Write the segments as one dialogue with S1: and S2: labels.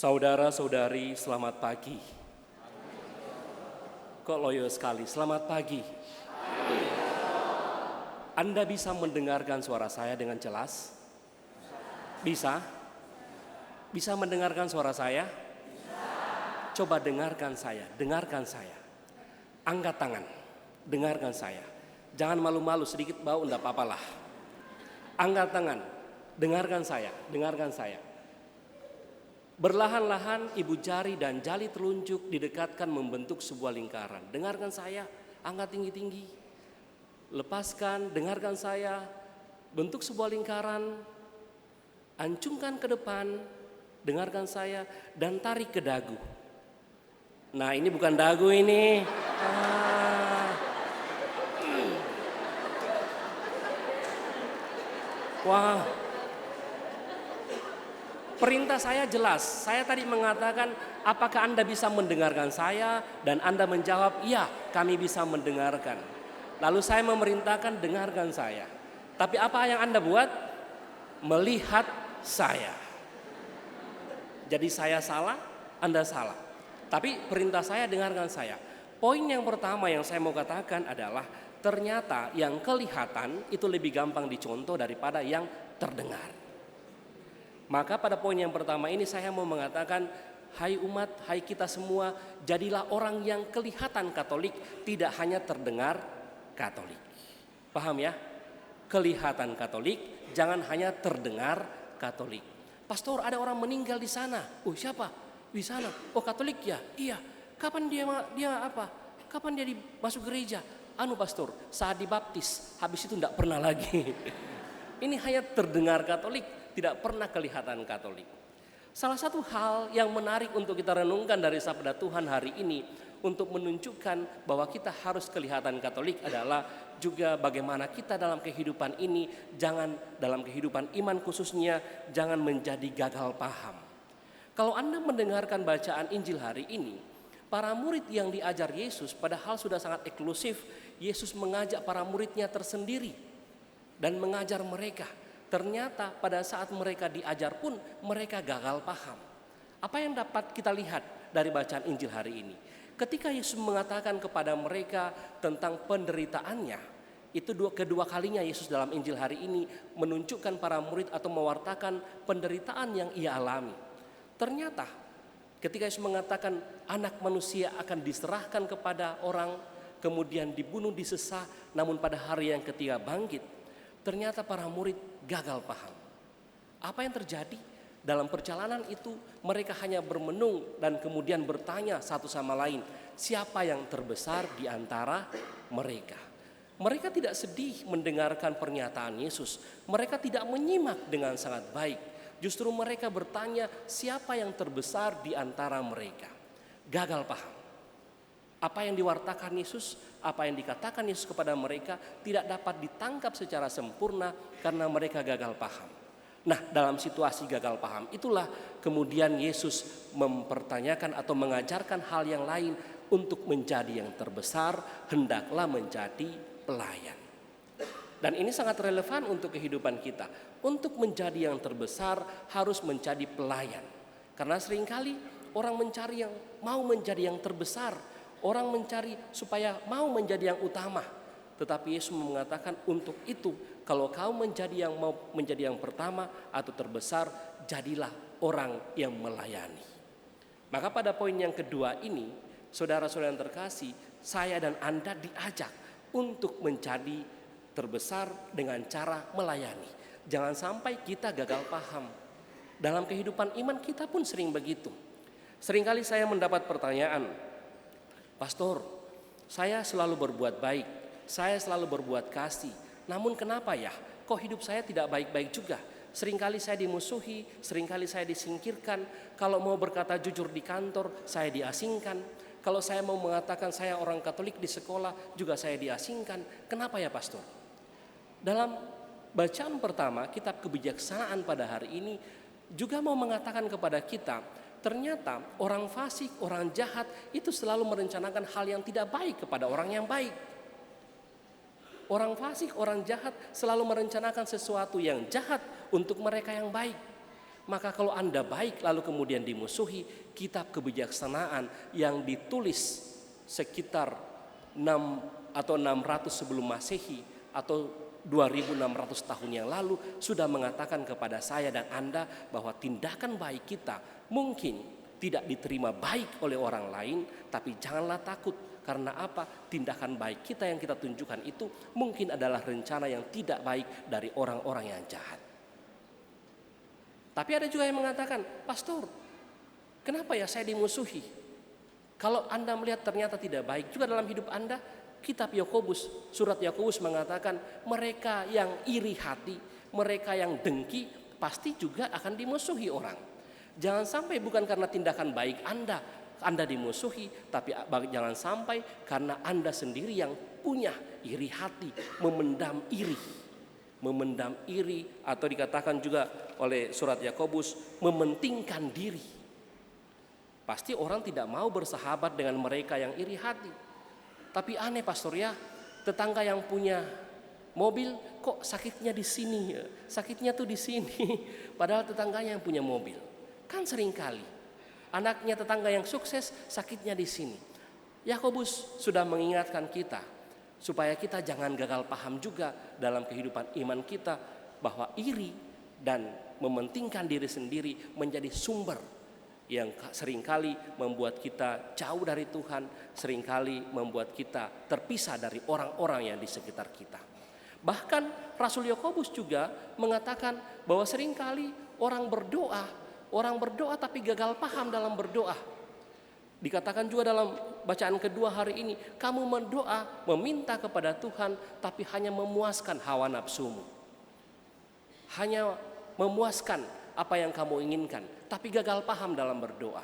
S1: Saudara-saudari, selamat pagi. Kok loyo sekali, selamat pagi. Anda bisa mendengarkan suara saya dengan jelas? Bisa? Bisa mendengarkan suara saya? Coba dengarkan saya, dengarkan saya. Angkat tangan, dengarkan saya. Jangan malu-malu, sedikit bau, enggak apa-apalah. Angkat tangan, dengarkan saya, dengarkan saya. Berlahan-lahan ibu jari dan jali telunjuk didekatkan membentuk sebuah lingkaran. Dengarkan saya, angkat tinggi-tinggi. Lepaskan, dengarkan saya. Bentuk sebuah lingkaran, ancungkan ke depan, dengarkan saya, dan tarik ke dagu. Nah, ini bukan dagu ini. Wah. Perintah saya jelas. Saya tadi mengatakan, apakah Anda bisa mendengarkan saya? Dan Anda menjawab, iya, kami bisa mendengarkan. Lalu saya memerintahkan, dengarkan saya. Tapi apa yang Anda buat? Melihat saya. Jadi saya salah, Anda salah. Tapi perintah saya, dengarkan saya. Poin yang pertama yang saya mau katakan adalah, ternyata yang kelihatan itu lebih gampang dicontoh daripada yang terdengar. Maka pada poin yang pertama ini saya mau mengatakan, hai umat, hai kita semua, jadilah orang yang kelihatan Katolik, tidak hanya terdengar Katolik. Paham ya? Kelihatan Katolik, jangan hanya terdengar Katolik. Pastor, ada orang meninggal di sana. Oh, siapa? Di sana. Oh, Katolik ya? Iya. Kapan dia apa? Kapan dia masuk gereja? Pastor, saat dibaptis, habis itu enggak pernah lagi. Ini hanya terdengar Katolik, tidak pernah kelihatan Katolik. Salah satu hal yang menarik untuk kita renungkan dari sabda Tuhan hari ini untuk menunjukkan bahwa kita harus kelihatan Katolik adalah juga bagaimana kita dalam kehidupan ini, jangan dalam kehidupan iman khususnya, jangan menjadi gagal paham. Kalau Anda mendengarkan bacaan Injil hari ini, para murid yang diajar Yesus padahal sudah sangat eksklusif, Yesus mengajak para muridnya tersendiri dan mengajar mereka. Ternyata pada saat mereka diajar pun mereka gagal paham. Apa yang dapat kita lihat dari bacaan Injil hari ini? Ketika Yesus mengatakan kepada mereka tentang penderitaannya, itu kedua kalinya Yesus dalam Injil hari ini menunjukkan para murid atau mewartakan penderitaan yang ia alami. Ternyata ketika Yesus mengatakan anak manusia akan diserahkan kepada orang, kemudian dibunuh, disesah, namun pada hari yang ketiga bangkit, ternyata para murid gagal paham. Apa yang terjadi? Dalam perjalanan itu mereka hanya bermenung dan kemudian bertanya satu sama lain, siapa yang terbesar di antara mereka? Mereka tidak sedih mendengarkan pernyataan Yesus. Mereka tidak menyimak dengan sangat baik. Justru mereka bertanya, siapa yang terbesar di antara mereka? Gagal paham. Apa yang diwartakan Yesus, apa yang dikatakan Yesus kepada mereka tidak dapat ditangkap secara sempurna karena mereka gagal paham. Nah, dalam situasi gagal paham itulah kemudian Yesus mempertanyakan atau mengajarkan hal yang lain. Untuk menjadi yang terbesar, hendaklah menjadi pelayan. Dan ini sangat relevan untuk kehidupan kita. Untuk menjadi yang terbesar harus menjadi pelayan. Karena seringkali orang mencari yang mau menjadi yang terbesar. Orang mencari supaya mau menjadi yang utama. Tetapi Yesus mengatakan untuk itu, kalau kau menjadi yang mau menjadi yang pertama atau terbesar, jadilah orang yang melayani. Maka pada poin yang kedua ini, saudara-saudara yang terkasih, saya dan Anda diajak untuk menjadi terbesar dengan cara melayani. Jangan sampai kita gagal paham. Dalam kehidupan iman kita pun sering begitu. Seringkali saya mendapat pertanyaan, Pastor, saya selalu berbuat baik, saya selalu berbuat kasih. Namun kenapa ya, kok hidup saya tidak baik-baik juga? Seringkali saya dimusuhi, seringkali saya disingkirkan. Kalau mau berkata jujur di kantor, saya diasingkan. Kalau saya mau mengatakan saya orang Katolik di sekolah, juga saya diasingkan. Kenapa ya Pastor? Dalam bacaan pertama, kitab kebijaksanaan pada hari ini juga mau mengatakan kepada kita, ternyata orang fasik, orang jahat itu selalu merencanakan hal yang tidak baik kepada orang yang baik. Orang fasik, orang jahat selalu merencanakan sesuatu yang jahat untuk mereka yang baik. Maka kalau Anda baik lalu kemudian dimusuhi, kitab kebijaksanaan yang ditulis sekitar 6 atau 600 sebelum Masehi atau 2600 tahun yang lalu sudah mengatakan kepada saya dan Anda bahwa tindakan baik kita mungkin tidak diterima baik oleh orang lain, tapi janganlah takut. Karena apa? Tindakan baik kita yang kita tunjukkan itu mungkin adalah rencana yang tidak baik dari orang-orang yang jahat. Tapi ada juga yang mengatakan, pastor, kenapa ya saya dimusuhi? Kalau Anda melihat ternyata tidak baik juga dalam hidup Anda, kitab Yakobus, surat Yakobus mengatakan mereka yang iri hati, mereka yang dengki pasti juga akan dimusuhi orang. Jangan sampai bukan karena tindakan baik Anda dimusuhi, tapi jangan sampai karena Anda sendiri yang punya iri hati, memendam iri atau dikatakan juga oleh surat Yakobus mementingkan diri. Pasti orang tidak mau bersahabat dengan mereka yang iri hati. Tapi aneh pastor ya, tetangga yang punya mobil kok sakitnya di sini, sakitnya tuh di sini. Padahal tetangganya yang punya mobil. Kan seringkali anaknya tetangga yang sukses sakitnya di sini. Yakobus sudah mengingatkan kita supaya kita jangan gagal paham juga dalam kehidupan iman kita bahwa iri dan mementingkan diri sendiri menjadi sumber yang seringkali membuat kita jauh dari Tuhan, seringkali membuat kita terpisah dari orang-orang yang di sekitar kita. Bahkan Rasul Yakobus juga mengatakan bahwa seringkali orang berdoa tapi gagal paham dalam berdoa. Dikatakan juga dalam bacaan kedua hari ini, kamu berdoa meminta kepada Tuhan tapi hanya memuaskan hawa nafsumu. Hanya memuaskan apa yang kamu inginkan, tapi gagal paham dalam berdoa.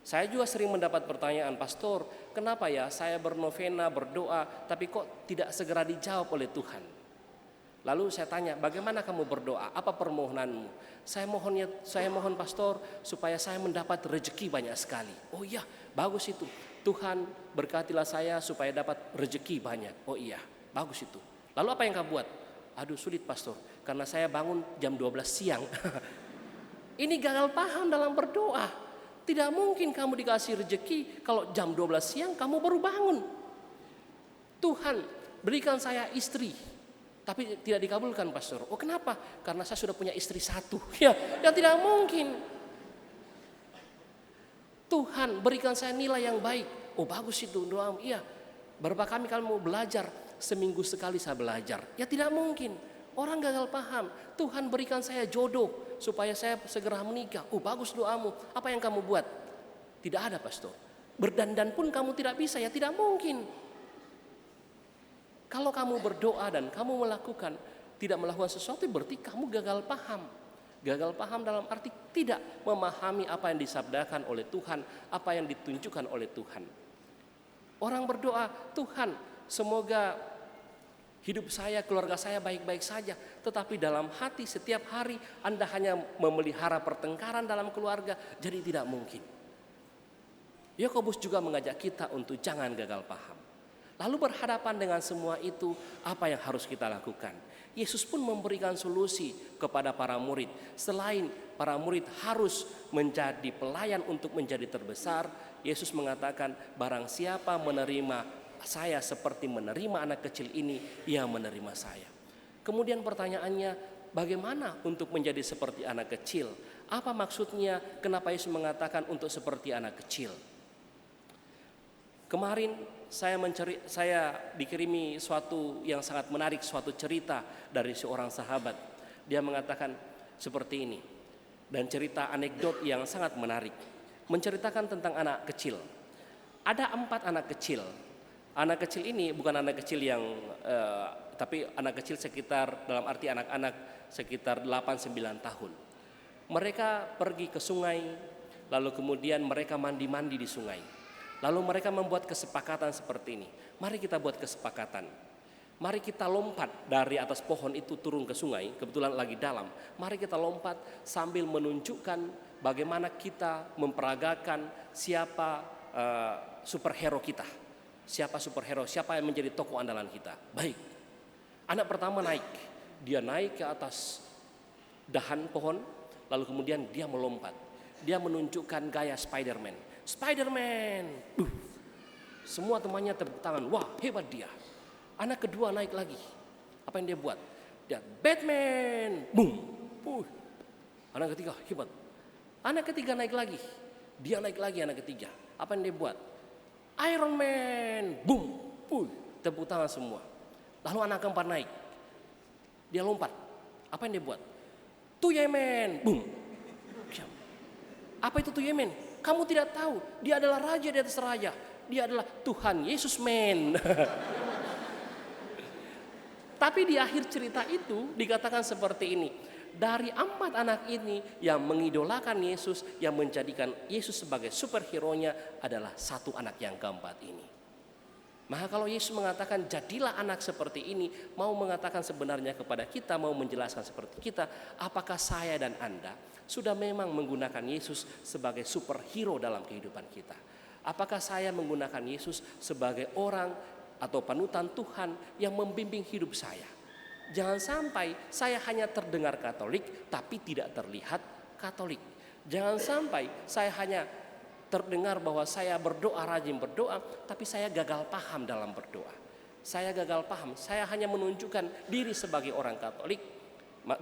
S1: Saya juga sering mendapat pertanyaan, pastor, kenapa ya saya bernovena, berdoa, tapi kok tidak segera dijawab oleh Tuhan? Lalu saya tanya, bagaimana kamu berdoa? Apa permohonanmu? Saya mohon pastor, supaya saya mendapat rezeki banyak sekali. Oh iya, bagus itu. Tuhan berkatilah saya supaya dapat rezeki banyak. Oh iya, bagus itu. Lalu apa yang kamu buat? Aduh sulit pastor, karena saya bangun jam 12 siang. Ini gagal paham dalam berdoa. Tidak mungkin kamu dikasih rezeki kalau jam 12 siang kamu baru bangun. Tuhan berikan saya istri, tapi tidak dikabulkan pastor. Oh kenapa? Karena saya sudah punya istri satu. Ya tidak mungkin. Tuhan berikan saya nilai yang baik. Oh bagus itu doa. Iya. Berapa kali kamu belajar? Seminggu sekali saya belajar. Ya tidak mungkin. Orang gagal paham. Tuhan berikan saya jodoh supaya saya segera menikah. Oh bagus doamu. Apa yang kamu buat? Tidak ada pastor. Berdandan pun kamu tidak bisa. Ya tidak mungkin. Kalau kamu berdoa dan kamu tidak melakukan sesuatu, berarti kamu gagal paham. Gagal paham dalam arti tidak memahami apa yang disabdakan oleh Tuhan, apa yang ditunjukkan oleh Tuhan. Orang berdoa, Tuhan semoga hidup saya, keluarga saya baik-baik saja. Tetapi dalam hati setiap hari Anda hanya memelihara pertengkaran dalam keluarga, jadi tidak mungkin. Yakobus juga mengajak kita untuk jangan gagal paham. Lalu berhadapan dengan semua itu, apa yang harus kita lakukan? Yesus pun memberikan solusi kepada para murid. Selain para murid harus menjadi pelayan untuk menjadi terbesar, Yesus mengatakan barang siapa menerima saya seperti menerima anak kecil ini, ia menerima saya. Kemudian pertanyaannya, bagaimana untuk menjadi seperti anak kecil? Apa maksudnya? Kenapa Yesus mengatakan untuk seperti anak kecil? Kemarin saya dikirimi suatu yang sangat menarik, suatu cerita dari seorang sahabat. Dia mengatakan seperti ini, dan cerita anekdot yang sangat menarik, menceritakan tentang anak kecil. Ada 4 anak kecil. Anak kecil ini bukan anak kecil yang tapi anak kecil sekitar, dalam arti anak-anak sekitar 8-9 tahun. Mereka pergi ke sungai, lalu kemudian mereka mandi-mandi di sungai. Lalu mereka membuat kesepakatan seperti ini. Mari kita buat kesepakatan. Mari kita lompat dari atas pohon itu turun ke sungai, kebetulan lagi dalam. Mari kita lompat sambil menunjukkan bagaimana kita memperagakan siapa superhero kita. Siapa superhero, siapa yang menjadi tokoh andalan kita. Baik. Anak pertama naik. Dia naik ke atas dahan pohon, Lalu kemudian dia melompat. Dia menunjukkan gaya Spider-Man. Spider-Man. Semua temannya tepuk tangan. Wah, hebat dia. Anak kedua naik lagi. Apa yang dia buat? Dia Batman. Boom. Anak ketiga hebat. Anak ketiga naik lagi. Dia naik lagi anak ketiga. Apa yang dia buat? Iron Man. Boom. Tepuk tangan semua. Lalu anak keempat naik. Dia lompat. Apa yang dia buat? Tuyemen. Boom. Apa itu Tuyemen? Kamu tidak tahu. Dia adalah raja di atas raja. Dia adalah Tuhan Yesus men. Tapi di akhir cerita itu dikatakan seperti ini. Dari 4 anak ini yang mengidolakan Yesus, yang menjadikan Yesus sebagai superhero-nya adalah 1 anak yang keempat ini. Maka kalau Yesus mengatakan jadilah anak seperti ini, mau mengatakan sebenarnya kepada kita, mau menjelaskan seperti kita, apakah saya dan Anda sudah memang menggunakan Yesus sebagai superhero dalam kehidupan kita? Apakah saya menggunakan Yesus sebagai orang atau panutan Tuhan yang membimbing hidup saya? Jangan sampai saya hanya terdengar Katolik tapi tidak terlihat Katolik. Jangan sampai saya hanya terdengar bahwa saya berdoa, rajin berdoa, tapi saya gagal paham dalam berdoa. Saya gagal paham, saya hanya menunjukkan diri sebagai orang Katolik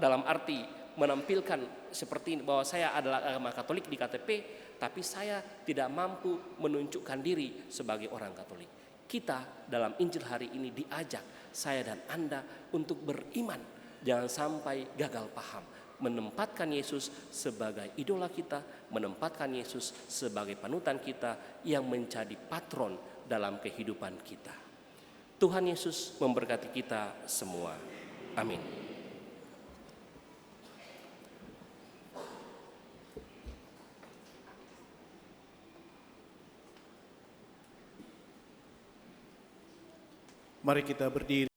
S1: dalam arti menampilkan seperti bahwa saya adalah agama Katolik di KTP, tapi saya tidak mampu menunjukkan diri sebagai orang Katolik. Kita dalam Injil hari ini diajak, saya dan Anda, untuk beriman. Jangan sampai gagal paham. Menempatkan Yesus sebagai idola kita, menempatkan Yesus sebagai panutan kita yang menjadi patron dalam kehidupan kita. Tuhan Yesus memberkati kita semua. Amin.
S2: Mari kita berdiri.